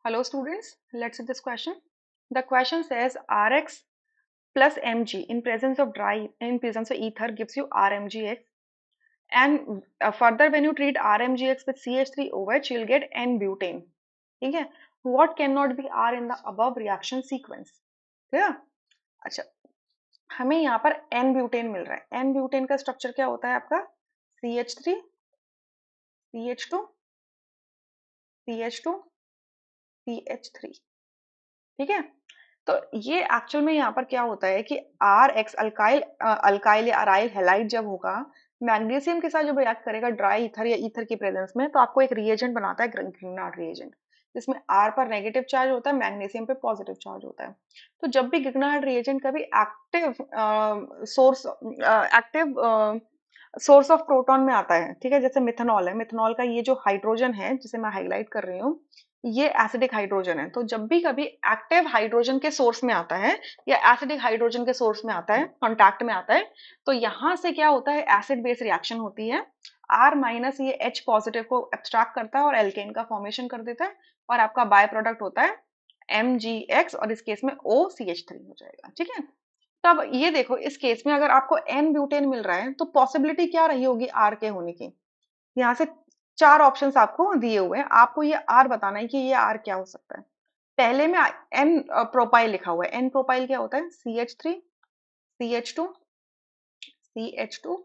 Hello students, let's see this question. The question says Rx plus Mg in presence of ether gives you RMgx, and further when you treat RMgx with CH3OH you'll get N-butane. ठीक है? What cannot be R in the above reaction sequence? clear? अच्छा, हमें यहाँ पर N-butane मिल रहा है. N-butane का structure क्या होता है आपका? CH3 CH2 CH2 CH3. ठीक है, तो ये एक्चुअल में यहाँ पर क्या होता है कि आर एक्स अल्काइल या अराइल हैलाइड जब होगा मैग्नीशियम के साथ जब रिएक्ट करेगा ड्राई ईथर या ईथर की प्रेजेंस में, तो आपको एक रिएजेंट बनाता है ग्रिग्नार्ड रिएजेंट, जिसमें आर पर नेगेटिव चार्ज होता है, मैग्नीशियम पे पॉजिटिव चार्ज होता है. तो जब भी ग्रिग्नार्ड रिएजेंट कभी एक्टिव सोर्स ऑफ प्रोटॉन में आता है, ठीक है, जैसे मिथेनॉल है, मिथेनॉल का ये जो हाइड्रोजन है जिसे मैं हाईलाइट कर रही हूँ, ये एसिडिक हाइड्रोजन है. तो जब भी कभी एक्टिव हाइड्रोजन के सोर्स में आता है या एसिडिक हाइड्रोजन के सोर्स में आता है, कांटेक्ट में आता है, तो यहां से क्या होता है, एसिड बेस रिएक्शन होती है. आर माइनस ये एच पॉजिटिव को एब्स्ट्रैक्ट करता है और एल्केन का फॉर्मेशन कर देता है, और आपका बाय प्रोडक्ट होता है MgX, और इस केस में OCH3 हो जाएगा. ठीक है, तो अब ये देखो, इस केस में अगर आपको N ब्यूटेन मिल रहा है तो पॉसिबिलिटी क्या रही होगी R के होने की. यहाँ से चार ऑप्शंस आपको दिए हुए हैं, आपको ये R बताना है कि ये R क्या हो सकता है. पहले में N प्रोपाइल लिखा हुआ है. N प्रोपाइल क्या होता है? CH3 CH2 CH2,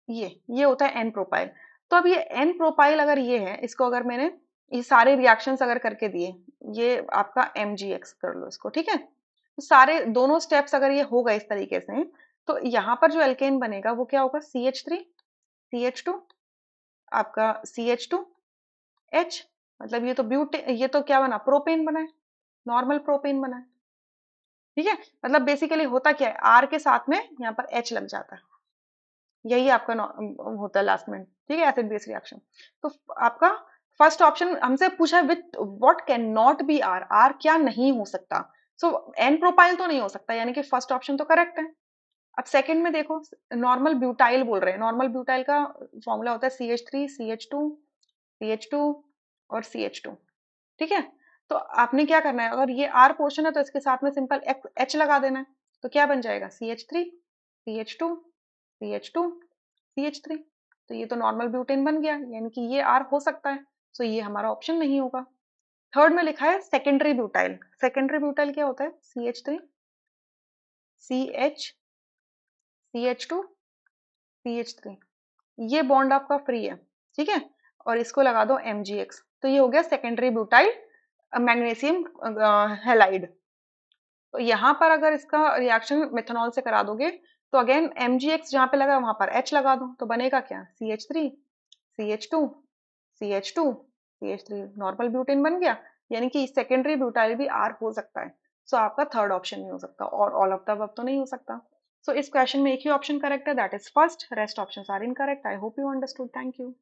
ये होता है N प्रोपाइल. तो अब ये N प्रोपाइल अगर ये है, इसको अगर मैंने ये सारे रिएक्शंस अगर करके दिए, ये आपका MgX कर लो इसको. ठीक है, तो सारे दोनों स्टेप्स अगर ये हो गए इस तरीके से, तो यहाँ पर जो एल्केन बनेगा वो क्या होगा? CH3 CH2 आपका CH2H, मतलब ये तो क्या बना? प्रोपेन बना है, नॉर्मल प्रोपेन बना है. ठीक है, मतलब बेसिकली होता क्या है, आर के साथ में यहाँ पर एच लग जाता है, यही आपका होता है लास्ट में. ठीक है, एसिड बेस रिएक्शन. तो आपका फर्स्ट ऑप्शन हमसे पूछा है with what can not be are, are क्या नहीं हो सकता. सो एन प्रोपाइल तो नहीं हो सकता, यानी कि फर्स्ट ऑप्शन तो करेक्ट है. अब सेकंड में देखो, नॉर्मल ब्यूटाइल बोल रहे हैं. नॉर्मल ब्यूटाइल का फॉर्मूला होता है CH3 CH2 CH2 और CH2. ठीक है, तो आपने क्या करना है, अगर ये आर पोर्शन है तो इसके साथ में सिंपल एच लगा देना है. तो क्या बन जाएगा? CH3 CH2 CH2 CH3. तो ये तो नॉर्मल ब्यूटेन बन गया, यानी कि ये आर हो सकता है. सो ये हमारा ऑप्शन नहीं होगा. थर्ड में लिखा है सेकेंडरी ब्यूटाइल. सेकेंडरी ब्यूटाइल क्या होता है? CH3 CH CH2 CH3. ये बॉन्ड आपका फ्री है. ठीक है, और इसको लगा दो MgX, तो ये हो गया सेकेंडरी ब्यूटाइल मैग्नीशियम हैलाइड. तो यहाँ पर अगर इसका रिएक्शन मेथनॉल से करा दोगे, तो अगेन MgX जहाँ पे लगा वहां पर H लगा दो, तो बनेगा क्या? CH3 CH2 CH2 CH3, normal butane बन गया. यानी कि सेकेंडरी ब्यूटाइल भी R हो सकता है. सो आपका थर्ड ऑप्शन नहीं हो सकता, और ऑल ऑफ द अबव तो नहीं हो सकता. सो इस क्वेश्चन में एक ही ऑप्शन करेक्ट है, that is first. Rest options are incorrect. I hope you understood. Thank you.